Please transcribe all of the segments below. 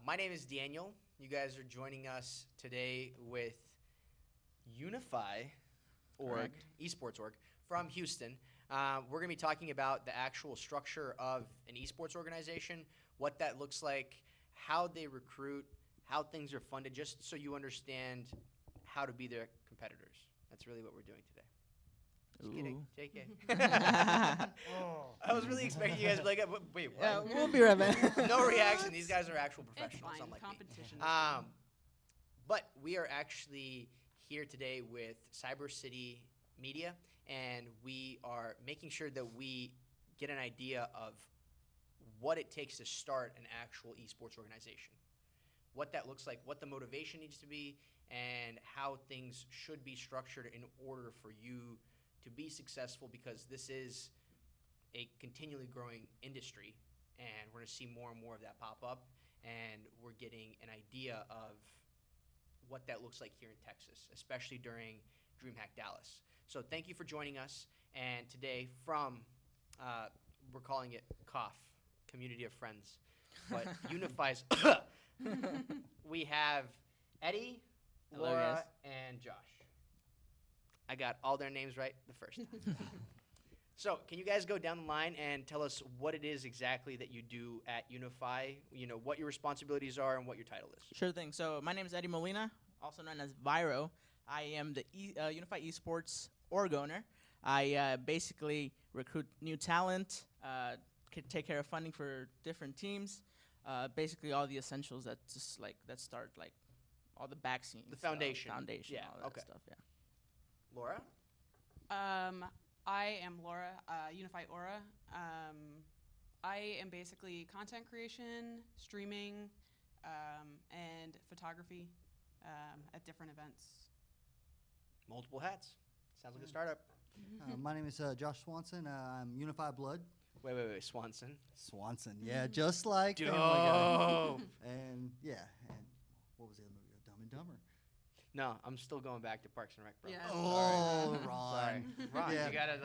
My name is Daniel. You guys are joining us today with Unify Esports org from Houston. We're going to be talking about the actual structure of an esports organization, what that looks like, how they recruit, how things are funded, just so you understand how to be their competitors. That's really what we're doing today. Just kidding. JK. I was really expecting you guys to be like, wait, what? Yeah, we'll be right back. No reaction. These guys are actual professionals, It's fine. unlike Competition. me. But we are actually here today with Cyber City Media, and we are making sure that we get an idea of what it takes to start an actual esports organization, what that looks like, what the motivation needs to be, and how things should be structured in order for you to be successful, because this is a continually growing industry, and we're going to see more and more of that pop up, and we're getting an idea of what that looks like here in Texas, especially during Dreamhack Dallas. So thank you for joining us, and today from, we're calling it COF, Community of Friends, but Unify's, we have Eddie, Hello, Laura, guys. and Josh. I got all their names right the first time. So can you guys go down the line and tell us what it is exactly that you do at Unify, what your responsibilities are and what your title is? Sure thing. So my name is Eddie Molina, also known as Viro. I am the Unify Esports org owner. I basically recruit new talent, take care of funding for different teams, basically all the essentials that start all the back scenes. The foundation. Foundation, Yeah, all that okay. stuff, yeah. Laura? I am Laura, Unify Aura. I am basically content creation, streaming, and photography at different events. Multiple hats. Sounds like a startup. My name is Josh Swanson. I'm Unify Blood. Wait, Swanson. Swanson, yeah, just like Family Guy. Dope. And yeah, and what was the other movie? Dumb and Dumber. No, I'm still going back to Parks and Rec, bro. Yeah. Oh, Sorry. Ron. Ron, Yeah. you gotta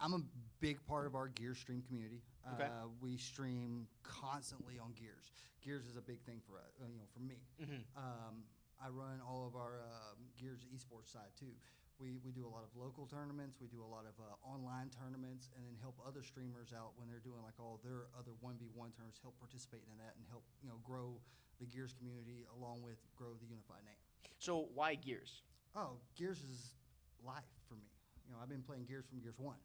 I'm a big part of our Gears stream community. Okay. We stream constantly on Gears. Gears is a big thing for us, for me. I run all of our Gears esports side too. We do a lot of local tournaments. We do a lot of online tournaments, and then help other streamers out when they're doing like all their other 1v1 tournaments. Help participate in that and help grow the Gears community along with grow the Unify name. So why Gears? Oh, Gears is life for me. I've been playing Gears from Gears 1.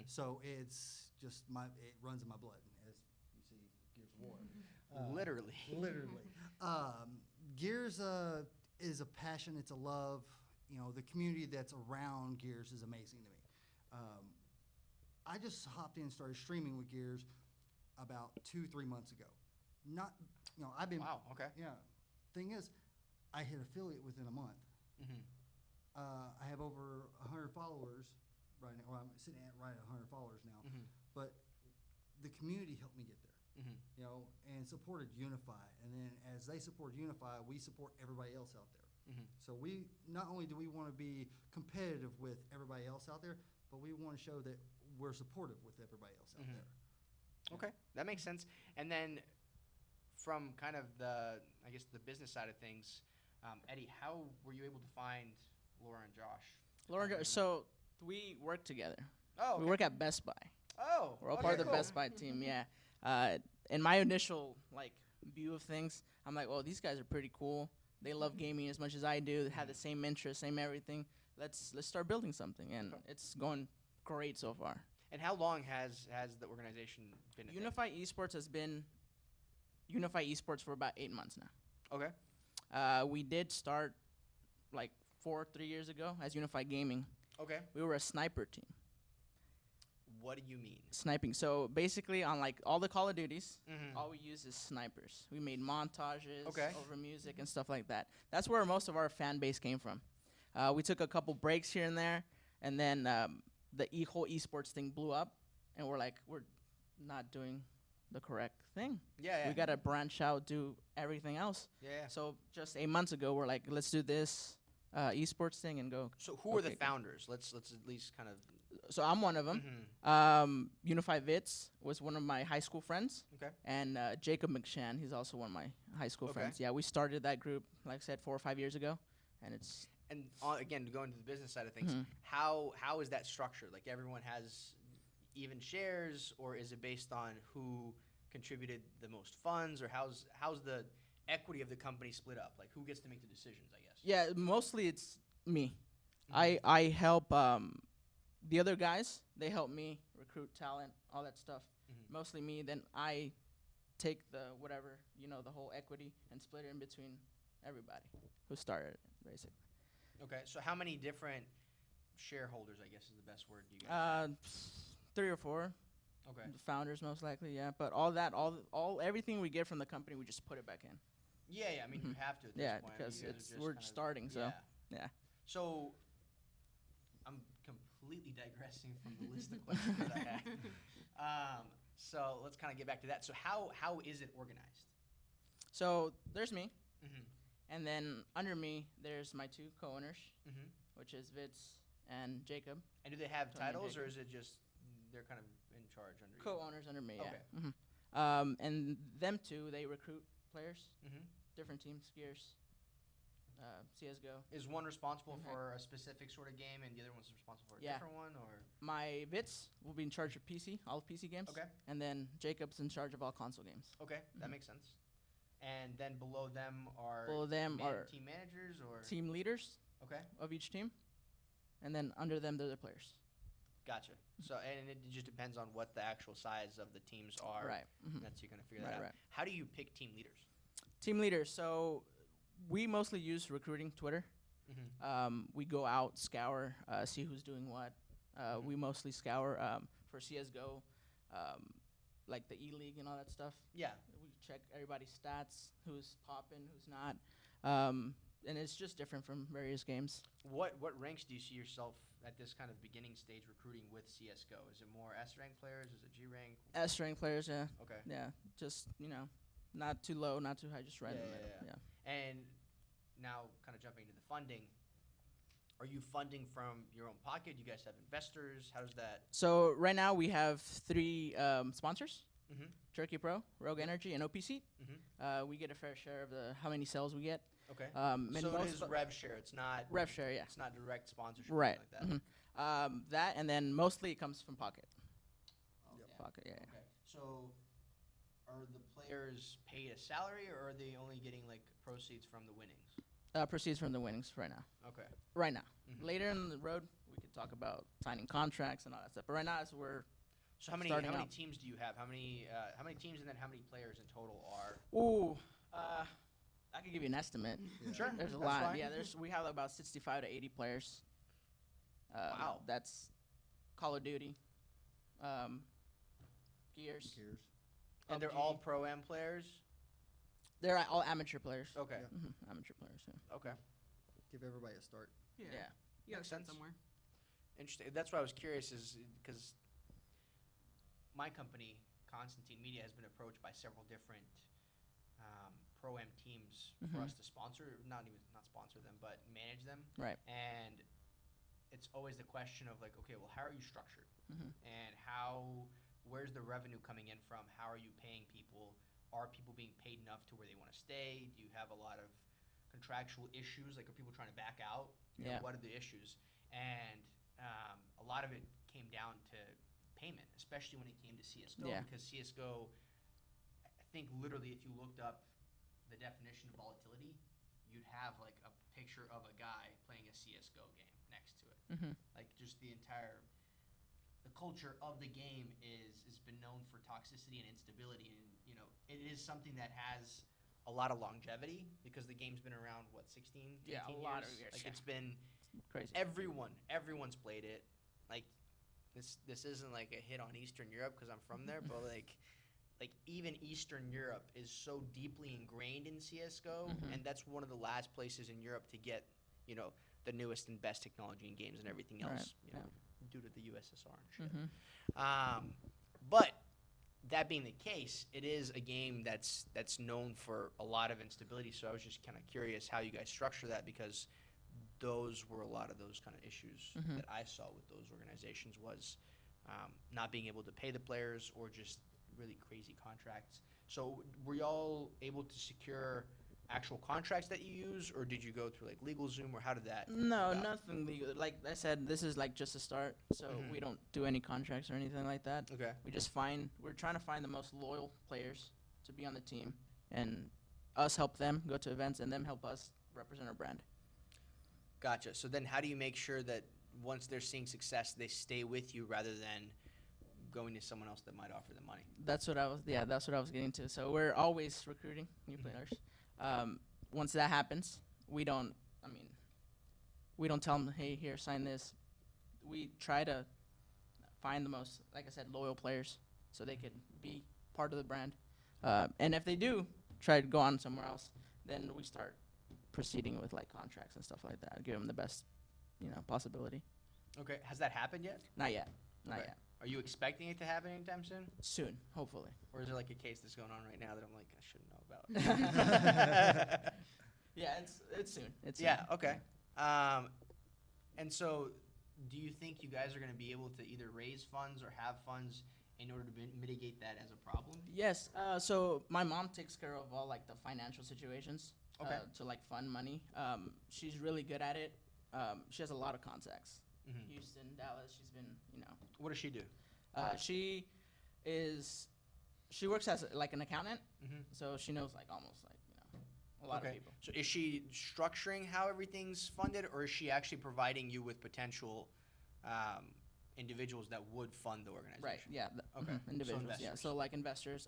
So it's just it runs in my blood, as you see Gears of War. Literally. Literally. Gears is a passion. It's a love. The community that's around Gears is amazing to me. I just hopped in and started streaming with Gears about 2-3 months ago. I've been. Wow, okay. Yeah. Thing is, I hit affiliate within a month. I have over 100 followers right now. Well, I'm sitting at right at 100 followers now. But the community helped me get there. And supported Unify. And then as they support Unify, we support everybody else out there. So we not only do we want to be competitive with everybody else out there, but we want to show that we're supportive with everybody else out there. Okay, that makes sense. And then from kind of the business side of things, Eddie, how were you able to find Laura and Josh? So we work together. Oh, We work at Best Buy. Oh, We're all okay, part of the cool. Best Buy team, yeah. In my initial view of things, I'm like, well, these guys are pretty cool. They love gaming as much as I do. They have the same interests, same everything. Let's start building something, and it's going great so far. And how long has the organization been? Unify Esports has been Unify Esports for about 8 months now. Okay. We did start 3 years ago as Unify Gaming. Okay. We were a sniper team. What do you mean? Sniping. So basically on all the Call of Duties, all we use is snipers. We made montages over music and stuff like that. That's where most of our fan base came from. We took a couple breaks here and there, and then the whole esports thing blew up, and we're not doing the correct thing. Yeah. We got to branch out, do everything else. Yeah. So just 8 months ago, we're like, let's do this esports thing and go. So who are the okay, founders? Let's at least kind of. So I'm one of them. Unify Vits was one of my high school friends. Okay. And Jacob McShan, he's also one of my high school friends. Yeah, we started that group, like I said, 4 or 5 years ago, and it's. And again, going to the business side of things, how is that structured? Like everyone has even shares, or is it based on who contributed the most funds, or how's the equity of the company split up? Like who gets to make the decisions, I guess? Yeah, mostly it's me. I help the other guys. They help me recruit talent, all that stuff. Mostly me. Then I take the whatever, the whole equity and split it in between everybody who started it, basically. Okay, so how many different shareholders, I guess is the best word you guys have? 3 or 4. Okay. The founders most likely, yeah. But everything we get from the company, we just put it back in. Yeah, I mean, you have to at this point. Because I mean, we're starting, so yeah. So I'm completely digressing from the list of questions that I had. So let's kind of get back to that. So how is it organized? So there's me, and then under me there's my 2 co-owners, which is Vitz and Jacob. And do they have titles, or is it just they're kind of in charge under you? Co-owners under me, Okay. yeah. And them 2, they recruit players, different teams, skiers, CSGO. Is one responsible for a specific sort of game, and the other one's responsible for a different one, or? My Vitz will be in charge of PC, all PC games. Okay. And then Jacob's in charge of all console games. Okay, that makes sense. And then below them are team managers or team leaders. Okay. Of each team, and then under them they're the players. Gotcha. So and it just depends on what the actual size of the teams are. Right. That's you're gonna figure that out. Right. How do you pick team leaders? Team leaders. So we mostly use recruiting, Twitter. We go out, scour, see who's doing what. We mostly scour for CSGO, like the E-League and all that stuff. Yeah. We check everybody's stats, who's popping, who's not. And it's just different from various games. What ranks do you see yourself at this kind of beginning stage recruiting with CSGO? Is it more S-rank players? Is it G-rank? S-rank players, yeah. Okay. Yeah, just, not too low, not too high, just right in the middle. Yeah. And now kind of jumping into the funding, are you funding from your own pocket? Do you guys have investors? How does that? So right now we have 3 sponsors. Turkey Pro, Rogue Energy, and OPC. We get a fair share of how many sales we get. Okay. So it is rev share. It's not rev share. Yeah. It's not direct sponsorship. Right. Like that. That and then mostly it comes from pocket. Pocket. Yeah. Okay. So, are the players paid a salary, or are they only getting like proceeds from the winnings? Proceeds from the winnings right now. Okay. Right now. Later in the road, we could talk about signing contracts and all that stuff. But right now, we're. So how many teams do you have? How many teams, and then how many players in total are? Ooh. I could give you an estimate. Yeah. Sure. There's a lot. Fine. Yeah, we have about 65 to 80 players. Wow. That's Call of Duty, Gears. And they're all Pro-Am players? They're all amateur players. Okay. Yeah. Amateur players, yeah. Okay. Give everybody a start. Yeah. You gotta start somewhere. Interesting. That's why I was curious, is because my company, Constantine Media, has been approached by several different Pro-Am teams for us to sponsor, not sponsor them, but manage them. Right. And it's always the question of like, okay, well, how are you structured? And where's the revenue coming in from? How are you paying people? Are people being paid enough to where they want to stay? Do you have a lot of contractual issues? Like, are people trying to back out? You know, what are the issues? And a lot of it came down to payment, especially when it came to CSGO, because CSGO, I think literally if you looked up the definition of volatility, you'd have like a picture of a guy playing a CSGO game next to it. Like just the culture of the game has been known for toxicity and instability, and it is something that has a lot of longevity because the game's been around 16, 18 years. A lot of years. Like it's been crazy. Everyone's played it. Like this isn't like a hit on Eastern Europe because I'm from there, but like even Eastern Europe is so deeply ingrained in CSGO, and that's one of the last places in Europe to get, the newest and best technology in games and everything else, due to the USSR and shit. But that being the case, it is a game that's known for a lot of instability. So I was just kind of curious how you guys structure that, because those were a lot of those kind of issues that I saw with those organizations was not being able to pay the players or just really crazy contracts. So were y'all able to secure actual contracts that you use, or did you go through like LegalZoom, or how did that? No, nothing legal. Like I said, this is like just a start, so we don't do any contracts or anything like that. Okay. We're trying to find the most loyal players to be on the team, and us help them go to events, and them help us represent our brand. Gotcha. So then how do you make sure that once they're seeing success, they stay with you rather than going to someone else that might offer them money? That's what I was getting to. So we're always recruiting new players. Once that happens, we don't tell them, hey, here, sign this. We try to find the most, like I said, loyal players so they can be part of the brand. And if they do try to go on somewhere else, then we start proceeding with like contracts and stuff like that. Give them the best, possibility. Okay. Has that happened yet? Not yet. Not Okay. yet. Are you expecting it to happen anytime soon? Soon, hopefully. Or is there like a case that's going on right now that I'm like, I shouldn't know about? Yeah, it's soon. It's soon. Yeah, okay. And so do you think you guys are going to be able to either raise funds or have funds in order to mitigate that as a problem? Yes. So my mom takes care of all like the financial situations. Okay. To like fund money. She's really good at it. She has a lot of contacts. Houston, Dallas. She's been, What does she do? She works as like an accountant. So she knows like almost like a lot of people. So is she structuring how everything's funded, or is she actually providing you with potential individuals that would fund the organization? Right. Yeah. Okay. Individuals. So Yeah. investors. So like investors,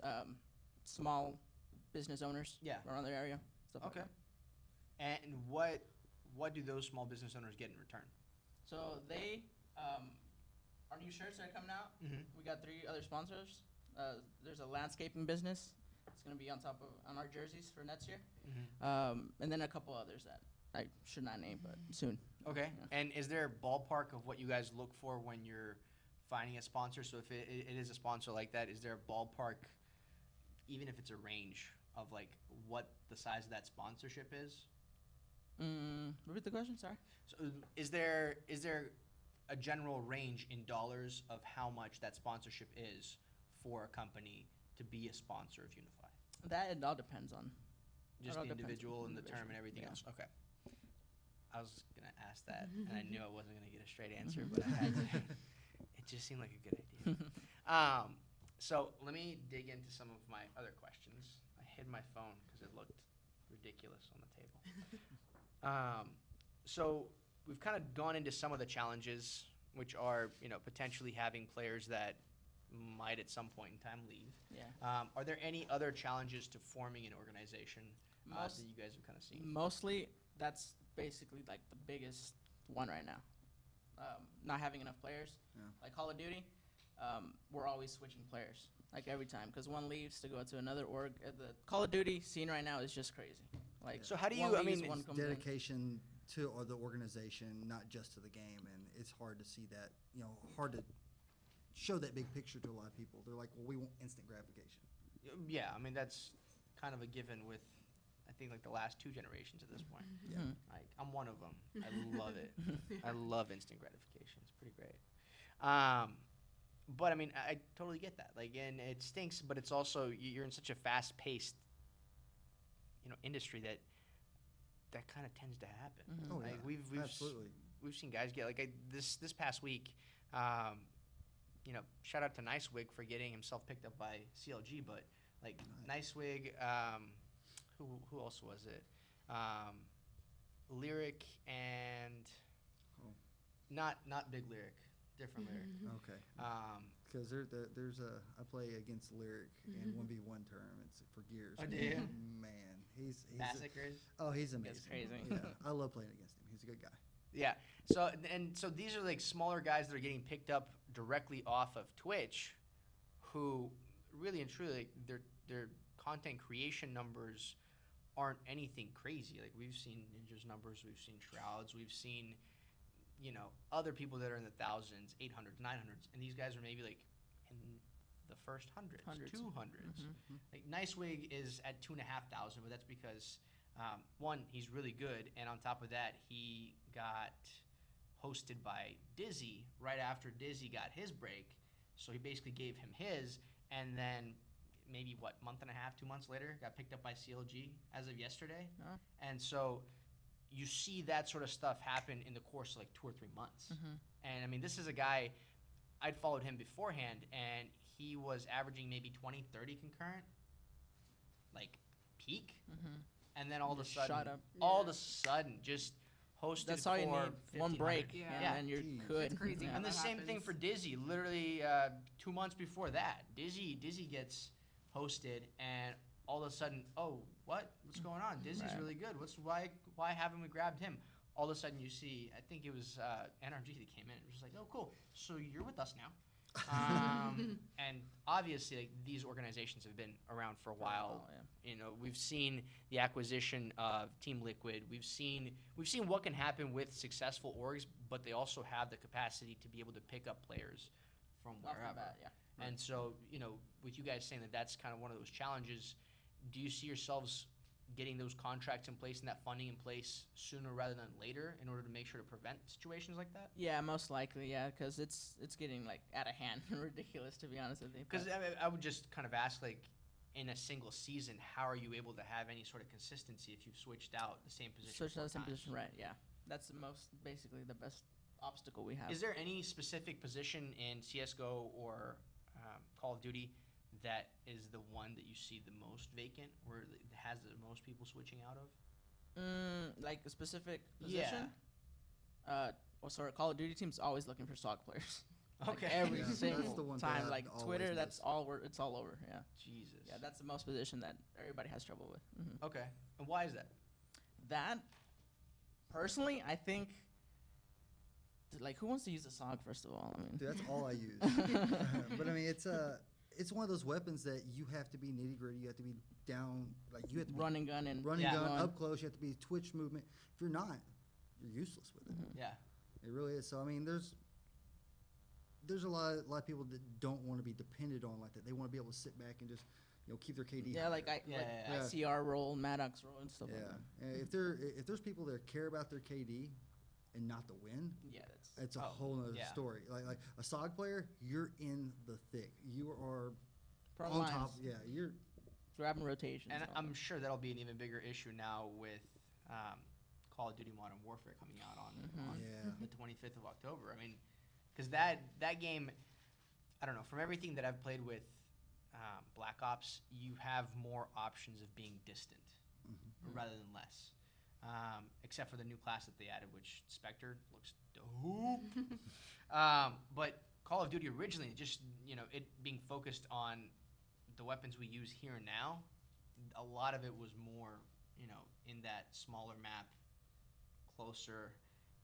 small business owners. Yeah. Around their area. Stuff Okay. Like that. And what do those small business owners get in return? So they, our new shirts are coming out. We got 3 other sponsors. There's a landscaping business. It's gonna be on our jerseys for next year. And then a couple others that I should not name, but soon. Okay. Yeah. And is there a ballpark of what you guys look for when you're finding a sponsor? So if it is a sponsor like that, is there a ballpark, even if it's a range, of like what the size of that sponsorship is? Repeat the question. Sorry. So is there a general range in dollars of how much that sponsorship is for a company to be a sponsor of Unify? That it all depends on. Just all the depends individual on and the the term and everything yeah. else. Okay. I was gonna ask that, and I knew I wasn't gonna get a straight answer, but I had to. It just seemed like a good idea. So let me dig into some of my other questions. I hid my phone because it looked ridiculous on the table. So we've kind of gone into some of the challenges, which are potentially having players that might at some point in time leave. Yeah. Are there any other challenges to forming an organization that you guys have kind of seen? Mostly, that's basically like the biggest one right now. Not having enough players. Yeah. Like Call of Duty, we're always switching players, like every time, because one leaves to go to another org. The Call of Duty scene right now is just crazy. Like, so how do you? one I leaves, mean, one comes in. Dedication to the organization, not just to the game, and it's hard to see that. Hard to show that big picture to a lot of people. They're like, well, we want instant gratification. Yeah, I mean that's kind of a given with, I think, like the last 2 generations at this point. Yeah. Like I'm one of them. I love it. I love instant gratification. It's pretty great. But I mean, I totally get that. Like, and it stinks, but it's also you're in such a fast-paced, industry that kind of tends to happen. Mhm. Oh Like, yeah, we've absolutely. we've seen guys get like this past week. Shout out to Nicewig for getting himself picked up by CLG, but like Nicewig, who else was it? Lyric and not Big Lyric, different Lyric. Okay. Um, Because I play against Lyric in 1v1 tournaments for Gears. Oh, do you? Man, he's Massacres. he's amazing. Gets crazy. Yeah, I love playing against him. He's a good guy. Yeah. So these are like smaller guys that are getting picked up directly off of Twitch, who really and truly their content creation numbers aren't anything crazy. Like we've seen Ninja's numbers, we've seen Shroud's, we've seen other people that are in the thousands, 800s, 900s, and these guys are maybe like in the first hundreds. 200s. Like Nicewig is at 2,500, but that's because One, he's really good, and on top of that, he got hosted by Dizzy right after Dizzy got his break. So he basically gave him his, and then maybe month and a half, 2 months later, got picked up by CLG as of yesterday. Oh. And so you see that sort of stuff happen in the course of like 2 or 3 months. And I mean, this is a guy, I'd followed him beforehand, and he was averaging maybe 20, 30 concurrent, like peak. And then all of a sudden, shot up. all of a sudden, just hosted That's all you for need. One 1,500. break, Yeah. and you're Jeez. good. It's crazy Yeah. how And the that same thing happens. for Dizzy. Literally 2 months before that, Dizzy gets hosted, and all of a sudden, oh, what's going on? Dizzy's Right. really good. Why haven't we grabbed him? All of a sudden, you see, I think it was NRG that came in. It was just like, oh, cool. So you're with us now. And obviously, like, these organizations have been around for a while. Yeah. You know, we've seen the acquisition of Team Liquid. We've seen what can happen with successful orgs, but they also have the capacity to be able to pick up players from Off the wherever. bat, yeah. And so, you know, with you guys saying that that's kind of one of those challenges, do you see yourselves getting those contracts in place and that funding in place sooner rather than later in order to make sure to prevent situations like that? Yeah, most likely, yeah, because it's getting like out of hand and ridiculous, to be honest with you. Because I would just kind of ask, like, in a single season, how are you able to have any sort of consistency if you've switched out the same position? Switch 4 out the same times? position, right? Yeah, that's basically the best obstacle we have. Is there any specific position in CS:GO or Call of Duty that is the one that you see the most vacant, or it has the most people switching out of? Like a specific position? Sorry, Call of Duty team's always looking for SOG players. Like, Okay. every Yeah, that's single the one thing time, I've like always Twitter, that's missed. it's all over. Yeah, Jesus. yeah, that's the most position that everybody has trouble with. Okay. And why is that? That, personally, I think, like, who wants to use a SOG first of all? I mean, Dude, that's all I use. But I mean, it's one of those weapons that you have to be nitty gritty. You have to be down, like you have to be running gun and running Yeah. gun going. up close. You have to be twitch movement. If you're not, you're useless with it. Yeah. It really is. So I mean, there's a lot of people that don't want to be depended on like that. They want to be able to sit back and just keep their KD. Yeah, like Yeah. ICR roll, Maddox roll, and stuff Yeah. like that. And if there's people that care about their KD and not the win, Yeah, it's a Oh, whole nother yeah. story. Like a SOG player, you're in the thick. You are front on lines, top. Yeah, you're. grabbing rotations. And all I'm that. sure that'll be an even bigger issue now with Call of Duty Modern Warfare coming out on Yeah. the 25th of October. I mean, because that game, I don't know, from everything that I've played with Black Ops, you have more options of being distant rather than less. Except for the new class that they added, which Spectre looks dope. But Call of Duty originally, just, it being focused on the weapons we use here and now, a lot of it was more, in that smaller map, closer.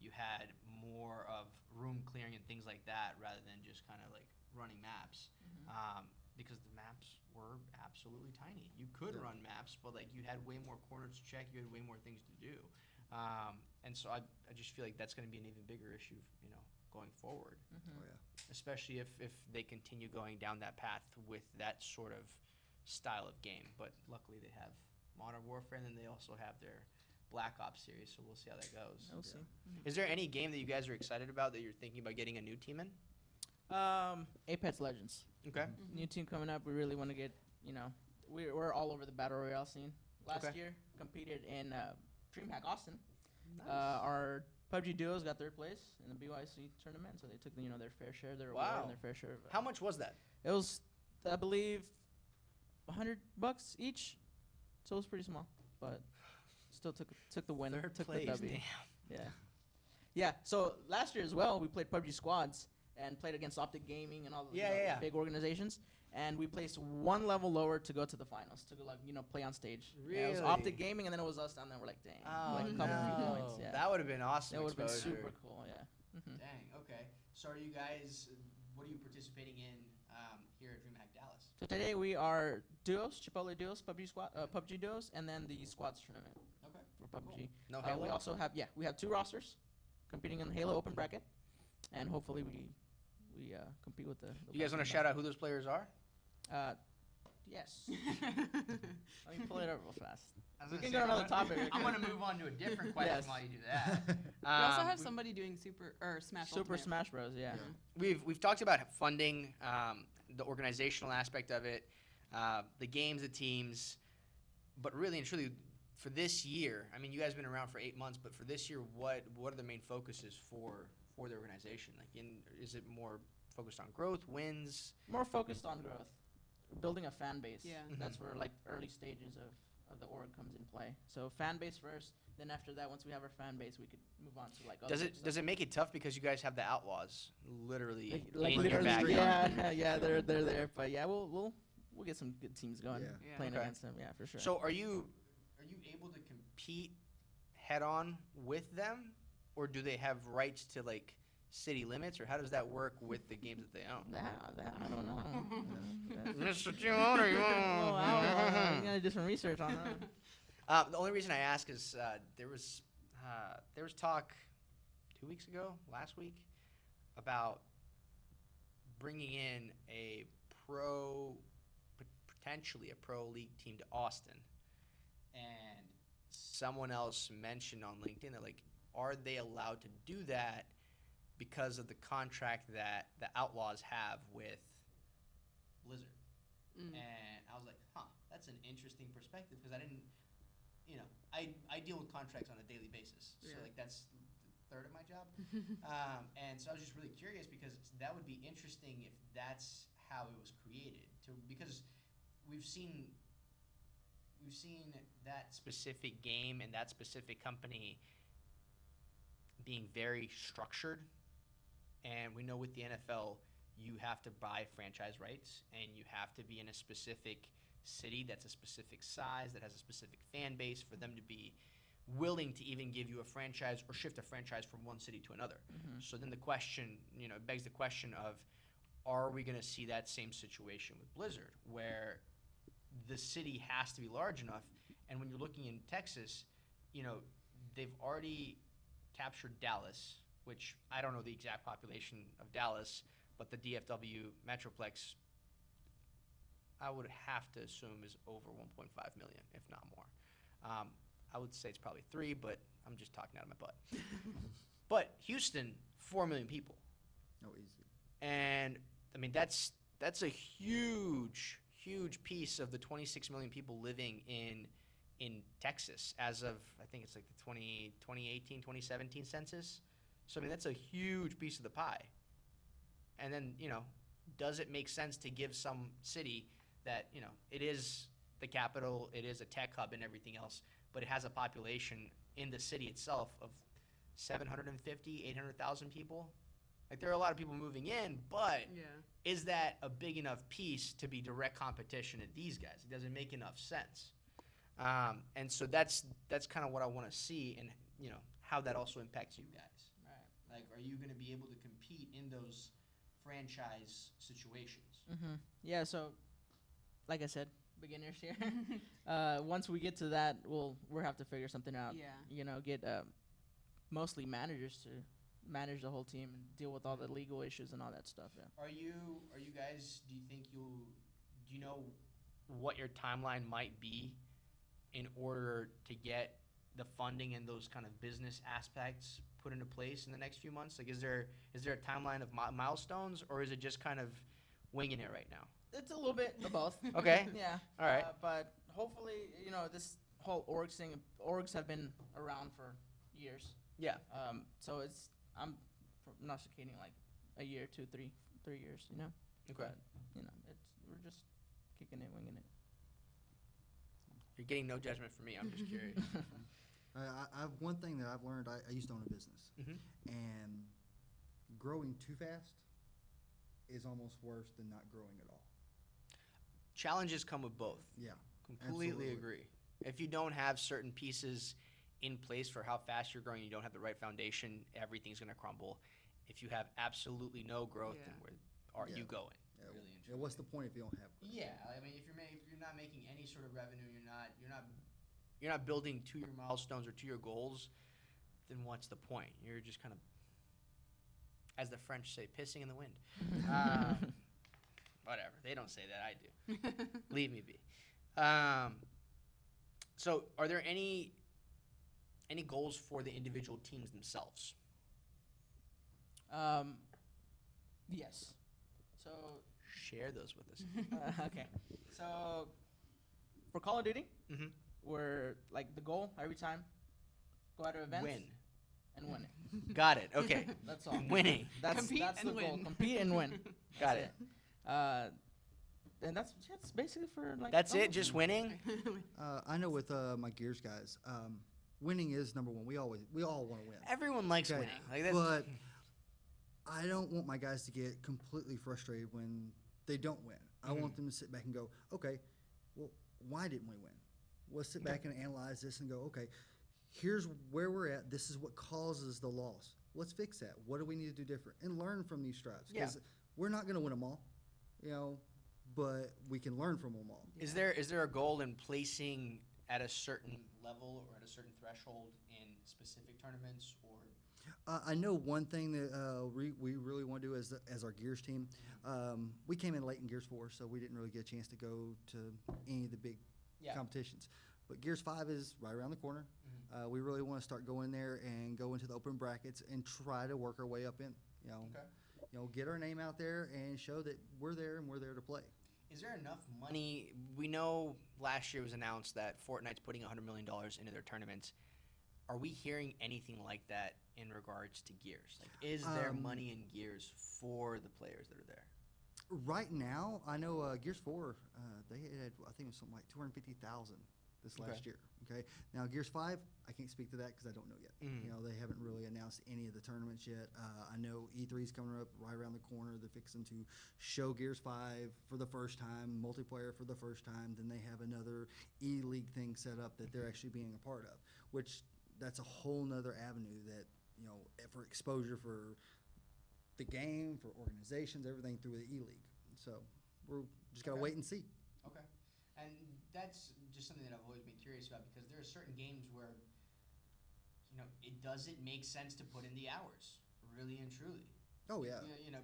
You had more of room clearing and things like that rather than just kind of like running maps. Because the maps were absolutely tiny. You could run maps, but like you had way more corners to check. You had way more things to do. And so I just feel like that's going to be an even bigger issue, going forward. Oh yeah. Especially if they continue going down that path with that sort of style of game. But luckily they have Modern Warfare, and then they also have their Black Ops series, so we'll see how that goes. We'll see. Is there any game that you guys are excited about that you're thinking about getting a new team in? Apex Legends. Okay. New team coming up. We really want to get, we're all over the Battle Royale scene. Last Okay. year, competed in Dreamhack Austin. Our PUBG duos got third place in the BYC tournament, so they took their fair share, their award, Wow. and their fair share of How much was that? It was, I believe, $100 each, so it was pretty small, but still took the win. Third took place. the W. Damn. Yeah. Yeah. So last year as well, we played PUBG squads and played against Optic Gaming and all the Yeah. big organizations. And we placed one level lower to go to the finals, to go, play on stage. Yeah, it was Really? Optic Gaming, and then it was us down there. We're like, dang. Oh, like a couple few points. Yeah. That would have been awesome. That would have been exposure. super cool. Yeah. Dang. Okay. So are you guys? What are you participating in here at Dreamhack Dallas? So today we are duos, Chipotle duos, PUBG duos, and then the squads tournament Okay. for PUBG. No We Halo. also have we have 2 rosters competing in the Halo Open bracket, and hopefully we compete with the. You guys want to shout out who those players are? Yes. Let me pull it up real fast. We can say, go to another topic. I'm going to move on to a different question Yes. while you do that. We also have somebody doing Smash Super Ultimate. Smash Bros. Yeah. We've talked about funding, the organizational aspect of it, the games, the teams, but really and truly for this year, I mean, you guys have been around for 8 months, but for this year, what are the main focuses for the organization? Like, is it more focused on growth, wins? More focused on growth, building a fan base. Yeah. That's where like early stages of the org comes in play. So fan base first, then after that, once we have our fan base, we could move on to like. Does it make it tough because you guys have the Outlaws literally like in your literally, backyard? yeah, they're there. But yeah, we'll get some good teams going Yeah. playing Okay. against them. Yeah, for sure. So are you able to compete head on with them, or do they have rights to like city limits, or how does that work with the games that they own? that I don't know. Mr. Team Owner, you Oh, I gotta do some research on that. The only reason I ask is there was talk 2 weeks ago, last week, about bringing in potentially a pro league team to Austin, and someone else mentioned on LinkedIn that like, are they allowed to do that because of the contract that the Outlaws have with Blizzard? And I was like, that's an interesting perspective, because I didn't, I deal with contracts on a daily basis. So like that's the third of my job. And so I was just really curious, because that would be interesting if that's how it was created, because we've seen that specific game and that specific company being very structured. And we know with the NFL, you have to buy franchise rights, and you have to be in a specific city that's a specific size, that has a specific fan base for them to be willing to even give you a franchise or shift a franchise from one city to another. So then the question, it begs the question of, are we going to see that same situation with Blizzard, where the city has to be large enough? And when you're looking in Texas, they've already captured Dallas, which I don't know the exact population of Dallas, but the DFW Metroplex, I would have to assume, is over 1.5 million, if not more. I would say it's probably 3, but I'm just talking out of my butt. But Houston, 4 million people. No, easy. And I mean, that's a huge piece of the 26 million people living in Texas as of, I think it's like the 2018, 2017 census. So I mean, that's a huge piece of the pie. And then, does it make sense to give some city that, it is the capital, it is a tech hub and everything else, but it has a population in the city itself of 750, 800,000 people? Like, there are a lot of people moving in, but is that a big enough piece to be direct competition at these guys? It doesn't make enough sense. And so that's kind of what I want to see, and, how that also impacts you guys. Right. Like, are you going to be able to compete in those franchise situations? Yeah, so like I said, beginners here. Once we get to that, we'll have to figure something out. Yeah. Get mostly managers to manage the whole team and deal with all the legal issues and all that stuff. Yeah. Are you guys, do you know what your timeline might be in order to get the funding and those kind of business aspects put into place in the next few months? Like, is there a timeline of milestones, or is it just kind of winging it right now? It's a little bit of both. Okay. Yeah. All right. But hopefully, this whole orgs have been around for years. Yeah. So I'm prognosticating like a year, 2, 3 years, Okay. But, we're just kicking it, winging it. You're getting no judgment from me. I'm just curious. I have one thing that I've learned. I used to own a business, and growing too fast is almost worse than not growing at all. Challenges come with both. Yeah, Completely absolutely. agree. If you don't have certain pieces in place for how fast you're growing, you don't have the right foundation, everything's going to crumble. If you have absolutely no growth, then where are you going? Yeah, Really yeah, interesting. what's the point if you don't have growth? Yeah, I mean, if you're not making any sort of revenue, you're not building to your milestones or to your goals, then what's the point? You're just kind of, as the French say, pissing in the wind. Whatever. They don't say that. I do. Leave me be. So, are there any goals for the individual teams themselves? Yes. So Share those with us. okay. So for Call of Duty, Mm-hmm. we're like the goal every time go out of events Win. and win it. Got it. Okay. That's all. Winning. Compete That's and the goal. win. Compete and win. Got That's it. And that's basically for like. That's all it. of Just them. winning. I know with my Gears guys, winning is number one. We all want to win. Everyone likes Okay, winning. Like that's, but I don't want my guys to get completely frustrated when they don't win. I want them to sit back and go, okay, well, why didn't we win? Let's sit back and analyze this and go, okay, here's where we're at. This is what causes the loss. Let's fix that. What do we need to do different? And learn from these stripes. Because we're not going to win them all, but we can learn from them all. Is there a goal in placing at a certain level or at a certain threshold in specific tournaments or? I know one thing that we really want to do as our Gears team. We came in late in Gears 4, so we didn't really get a chance to go to any of the big competitions. But Gears 5 is right around the corner. We really want to start going there and go into the open brackets and try to work our way up in. Get our name out there and show that we're there and we're there to play. Is there enough money? We know last year was announced that Fortnite's putting $100 million into their tournaments. Are we hearing anything like that in regards to Gears? Like, is there money in Gears for the players that are there? Right now, I know Gears 4, they had, I think it was something like 250,000 this last year. Okay, now Gears 5, I can't speak to that because I don't know yet. They haven't really announced any of the tournaments yet. I know E3 is coming up right around the corner. They're fixing to show Gears 5 for the first time, multiplayer for the first time. Then they have another E-League thing set up that they're actually being a part of, which that's a whole nother avenue that, for exposure for the game, for organizations, everything through the E-League. So we're just got to wait and see. Okay. And that's just something that I've always been curious about because there are certain games where, it doesn't make sense to put in the hours, really and truly. Oh, yeah.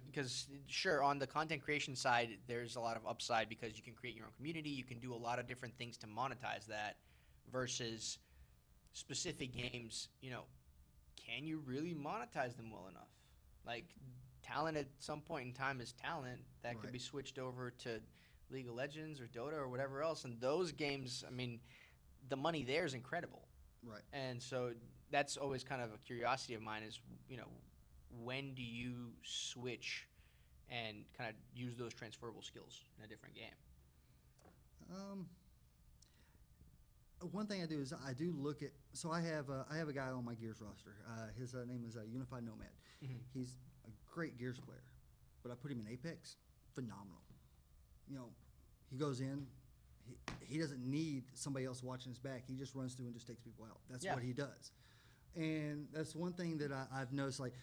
Because sure, on the content creation side, there's a lot of upside because you can create your own community. You can do a lot of different things to monetize that versus specific games, can you really monetize them well enough? Like, talent at some point in time is talent that could be switched over to League of Legends or Dota or whatever else. And those games, I mean, the money there is incredible. Right. And so that's always kind of a curiosity of mine is, when do you switch and kind of use those transferable skills in a different game? One thing I do is I do look at. So I have a guy on my Gears roster. His name is Unify Nomad. He's a great Gears player, but I put him in Apex. Phenomenal. He goes in. He doesn't need somebody else watching his back. He just runs through and just takes people out. That's what he does. And that's one thing that I've noticed. Like,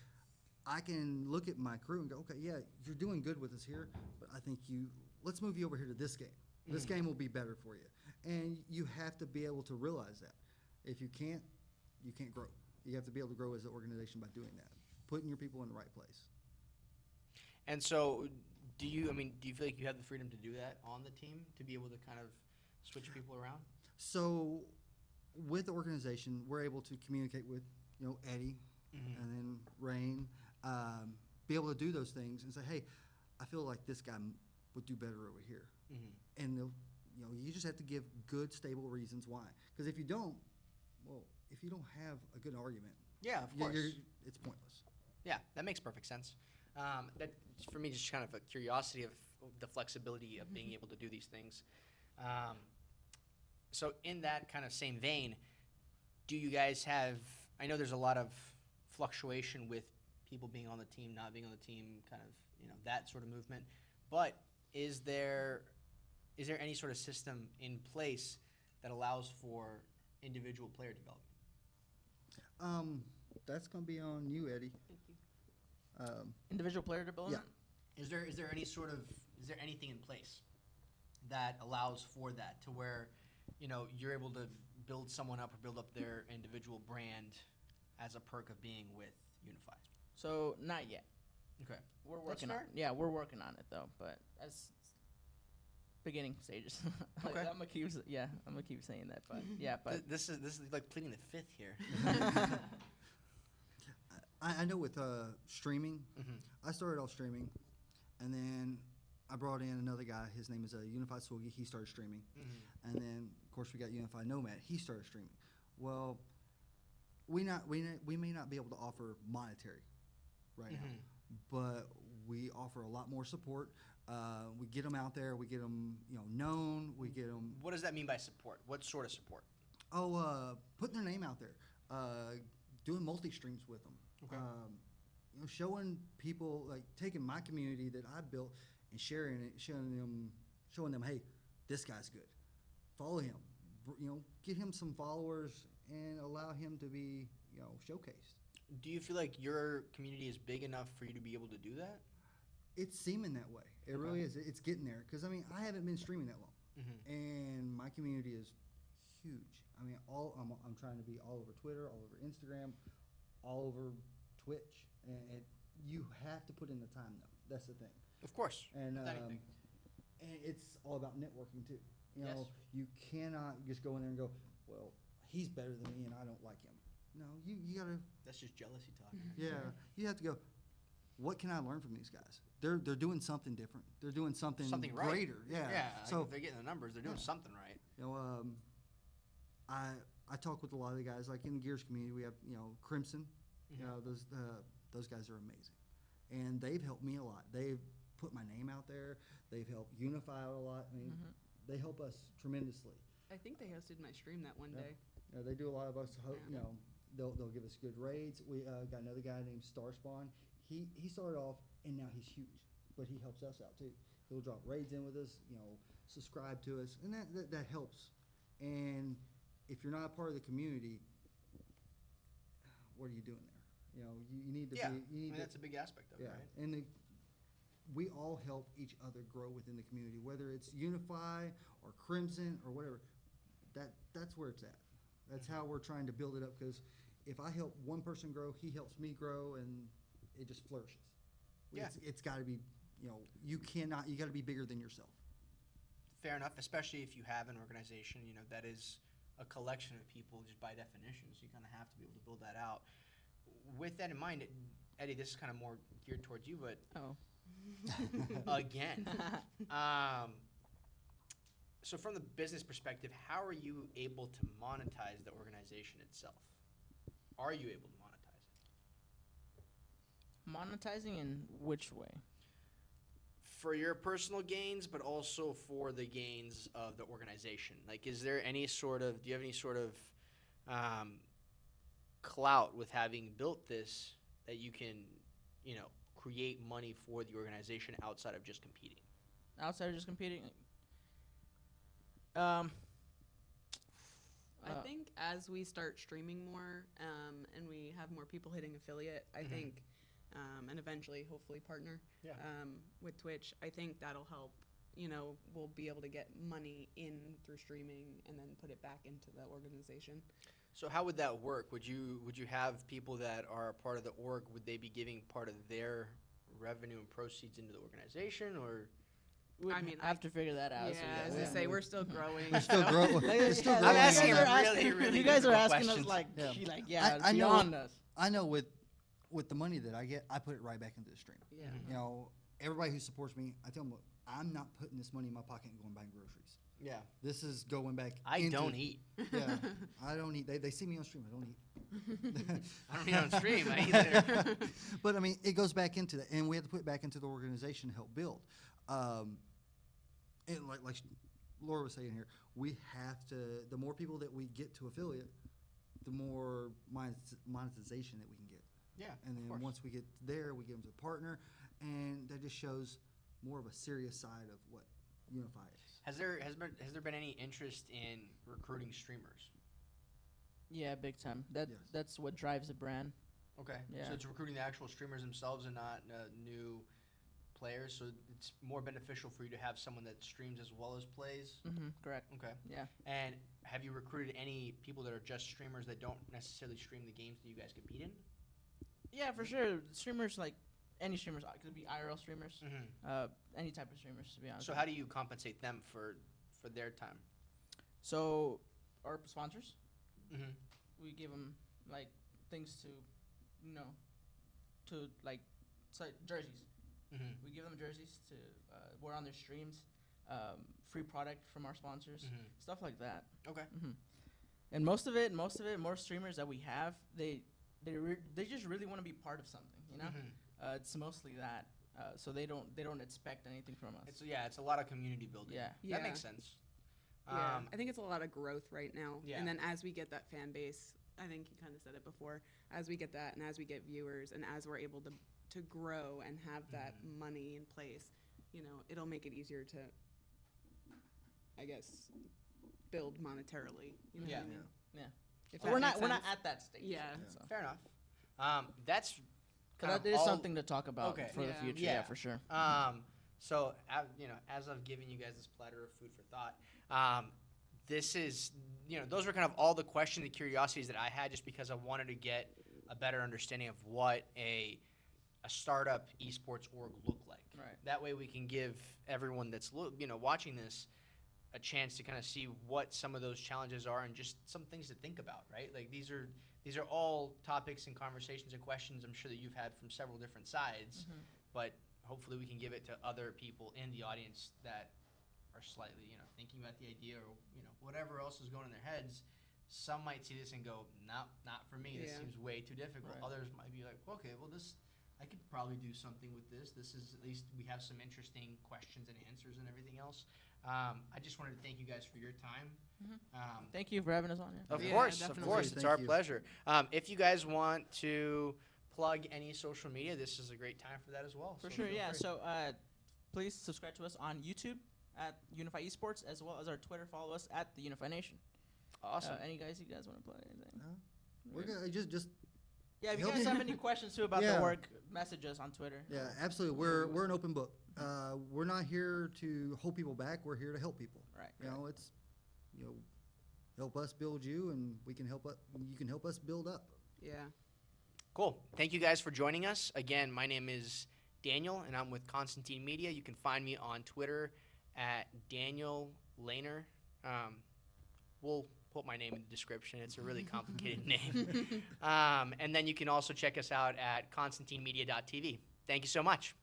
I can look at my crew and go, okay, yeah, you're doing good with us here, but I think let's move you over here to this game. This game will be better for you. And you have to be able to realize that. If you can't, you can't grow. You have to be able to grow as an organization by doing that, putting your people in the right place. And so, do you feel like you have the freedom to do that on the team to be able to kind of switch people around? So, with the organization, we're able to communicate with, Eddie and then Rain, be able to do those things and say, hey, I feel like this guy would do better over here. And you just have to give good, stable reasons why. Because if you don't have a good argument, of course, it's pointless. Yeah, that makes perfect sense. That for me, just kind of a curiosity of the flexibility of being able to do these things. So in that kind of same vein, do you guys have? I know there's a lot of fluctuation with people being on the team, not being on the team, kind of that sort of movement. But is there any sort of system in place that allows for individual player development? That's going to be on you, Eddie. Thank you. Individual player development? Yeah. Is there anything in place that allows for that to where, you're able to build someone up or build up their individual brand as a perk of being with Unify? So not yet. Okay. We're working on it. Yeah, we're working on it though. But beginning stages. Okay. I'm gonna keep saying that, but yeah, but This is like pleading the fifth here. I know with streaming, Mm-hmm. I started off streaming, and then I brought in another guy. His name is Unify Swoogie. He started streaming, and then of course we got Unify Nomad. He started streaming. Well, we may not be able to offer monetary right now, but we offer a lot more support. We get them out there. We get them, known. We get them. What does that mean by support? What sort of support? Putting their name out there, doing multi streams with them. Okay. Showing people, like taking my community that I built and sharing it, showing them, hey, this guy's good. Follow him. Get him some followers and allow him to be, showcased. Do you feel like your community is big enough for you to be able to do that? It's seeming that way. It really is. It's getting there. Because, I haven't been streaming that long. And my community is huge. I'm trying to be all over Twitter, all over Instagram, all over Twitch. And you have to put in the time, though. That's the thing. Of course. And, with anything. and it's all about networking, too. Yes. You cannot just go in there and go, well, he's better than me and I don't like him. No, you got to. That's just jealousy talk. Yeah. You have to go, what can I learn from these guys? They're doing something different. They're doing something Right. greater. Yeah. Yeah. So if they're getting the numbers, they're doing something right. I talk with a lot of the guys, like in the Gears community. We have Crimson. Those guys are amazing, and they've helped me a lot. They've put my name out there. They've helped Unify out a lot. They help us tremendously. I think they hosted my stream that one day. They do a lot of us. They'll give us good raids. We got another guy named Starspawn. He started off and now he's huge, but he helps us out too. He'll drop raids in with us. Subscribe to us, and that helps. And if you're not a part of the community, what are you doing there? You need to be. That's a big aspect of it, right? And we all help each other grow within the community, whether it's Unify or Crimson or whatever. That's where it's at. That's how we're trying to build it up. Because if I help one person grow, he helps me grow, and it just flourishes. Yeah. It's got to be. You got to be bigger than yourself. Fair enough, especially if you have an organization, that is a collection of people just by definition, so you kind of have to be able to build that out. With that in mind, Eddie, this is kind of more geared towards you, but again, so from the business perspective, how are you able to monetize the organization itself? Are you able to monetize it? monetizing in which way? For your personal gains, but also for the gains of the organization. Like, do you have any sort of clout with having built this that you can, create money for the organization outside of just competing? Outside of just competing? I think as we start streaming more and we have more people hitting affiliate, I think, and eventually hopefully partner with Twitch, I think that'll help. We'll be able to get money in through streaming and then put it back into the organization. So how would that work? Would you have people that are a part of the org, would they be giving part of their revenue and proceeds into the organization, or? I have to figure that out. Yeah, as I say, we're still growing. We're still growing. I'm asking really you guys are difficult asking questions. us I know. beyond us. I know with the money that I get, I put it right back into the stream. Yeah. Everybody who supports me, I tell them, look, I'm not putting this money in my pocket and going buying groceries. Yeah. This is going back. I don't eat. Yeah, I don't eat. They see me on stream. I don't eat. I don't eat on stream. I eat there. But it goes back into that, and we have to put it back into the organization to help build. And like Laura was saying here, we have to. The more people that we get to affiliate, the more monetization that we can get. Yeah. And then once we get there, we get them to a partner, and that just shows more of a serious side of what Unify is. Has there been any interest in recruiting streamers? Yeah, big time. That's what drives a brand. Okay. Yeah. So it's recruiting the actual streamers themselves and not new players. So it's more beneficial for you to have someone that streams as well as plays. Correct. Okay. Yeah. And have you recruited any people that are just streamers that don't necessarily stream the games that you guys compete in? Yeah, for sure. Streamers any streamers. It could be IRL streamers, any type of streamers, to be honest. So how do you compensate them for their time? So our sponsors, Mm-hmm. we give them like things to, like jerseys. Mm-hmm. We give them jerseys to wear on their streams, free product from our sponsors, stuff like that. Okay. And most of it, more streamers that we have, they just really want to be part of something, It's mostly that. So they don't expect anything from us. It's a lot of community building. Yeah. That makes sense. Yeah, I think it's a lot of growth right now. Yeah. And then as we get that fan base, I think you kind of said it before, as we get that and as we get viewers and as we're able to grow and have that money in place, it'll make it easier to, I guess, build monetarily. You know what I mean? Yeah. If So that we're makes not sense. at that stage. Yeah. So. Fair enough. That's kind That of is all- something to talk about for the Yeah. future. Yeah. Yeah, for sure. So as I've given you guys this platter of food for thought, this is, those were kind of all the questions and curiosities that I had, just because I wanted to get a better understanding of what a startup esports org look like. Right. That way we can give everyone that's watching this a chance to kind of see what some of those challenges are and just some things to think about, right? Like these are all topics and conversations and questions I'm sure that you've had from several different sides, but hopefully we can give it to other people in the audience that are slightly, thinking about the idea or, whatever else is going in their heads. Some might see this and go, not for me. This Yeah. seems way too difficult. Right. Others might be like, okay, well, I could probably do something with this. This is, at least we have some interesting questions and answers and everything else. I just wanted to thank you guys for your time. Thank you for having us on here. Of Yeah, course, definitely. it's Thank our you. pleasure. If you guys want to plug any social media, this is a great time for that as well. For So sure, feel yeah. free. So please subscribe to us on YouTube at Unify Esports, as well as our Twitter. Follow us at the Unify Nation. Awesome. You guys want to play anything? We're gonna just Yeah, if you help guys me. have any questions too about Yeah. the work, message us on Twitter. yeah, absolutely. We're an open book. We're not here to hold people back. We're here to help people. Right. It's help us build you, and we can help. You can help us build up. Yeah. Cool. Thank you guys for joining us. Again, my name is Daniel, and I'm with Constantine Media. You can find me on Twitter at Danijel Leiner. We'll put my name in the description. It's a really complicated name. And then you can also check us out at constantinemedia.tv. Thank you so much.